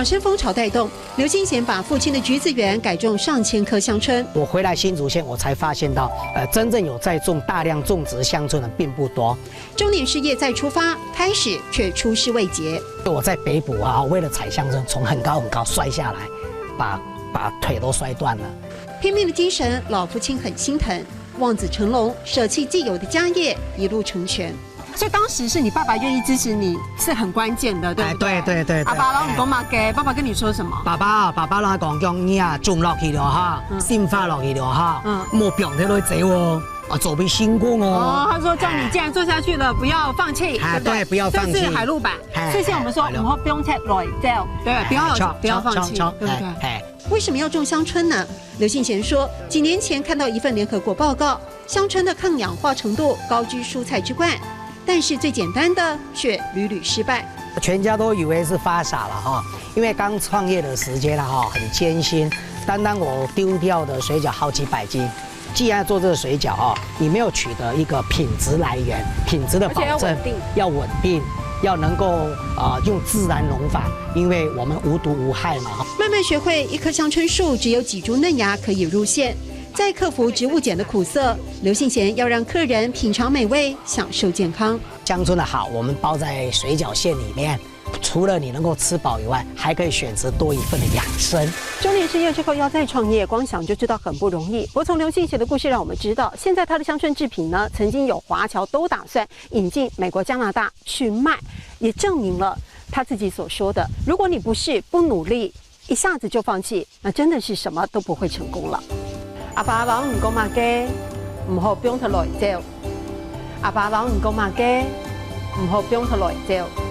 养生风潮带动，刘信贤把父亲的橘子园改种上千棵香椿。我回来新竹县，我才发现到，真正有在大量种植香椿的并不多。中年事业再出发，开始却出师未捷。我在北埔啊，为了采香椿，从很高很高摔下来，把腿都摔断了。拼命的精神，老父亲很心疼，望子成龙，舍弃既有的家业，一路成全。所以当时是你爸爸愿意支持你，是很关键的，对不对？对。阿爸老唔讲嘛嘅，爸爸跟你说什么？爸爸啦讲你啊，种落去了哈，心花落去了哈，莫表得来走哦，啊，走比辛苦哦。哦，他说叫你既然做下去了，不要放弃，对，不要放弃。这是海陆版，所以像我们说，唔好不用太累，对，不要放弃，对不对？为什么要种香椿呢？刘信贤说，几年前看到一份联合国报告，香椿的抗氧化程度高居蔬菜之冠。但是最简单的却屡屡失败，全家都以为是发傻了哈，因为刚创业的时间了哈，很艰辛。单单我丢掉的水饺好几百斤，既然做这个水饺啊，你没有取得一个品质来源、品质的保证，要稳定，要能够用自然农法，因为我们无毒无害嘛。慢慢学会，一棵香椿树只有几株嫩芽可以入馅。在克服植物碱的苦涩，刘信贤要让客人品尝美味，享受健康。香椿的好，我们包在水饺馅里面，除了你能够吃饱以外，还可以选择多一份的养生。中年失业之后要再创业，光想就知道很不容易。不过从刘信贤的故事让我们知道，现在他的香椿制品呢，曾经有华侨都打算引进美国、加拿大去卖，也证明了他自己所说的：如果你不努力，一下子就放弃，那真的是什么都不会成功了。阿爸老唔讲嘛嘅，唔好俾佢來走。阿爸老唔講嘛嘅，唔好俾佢來走。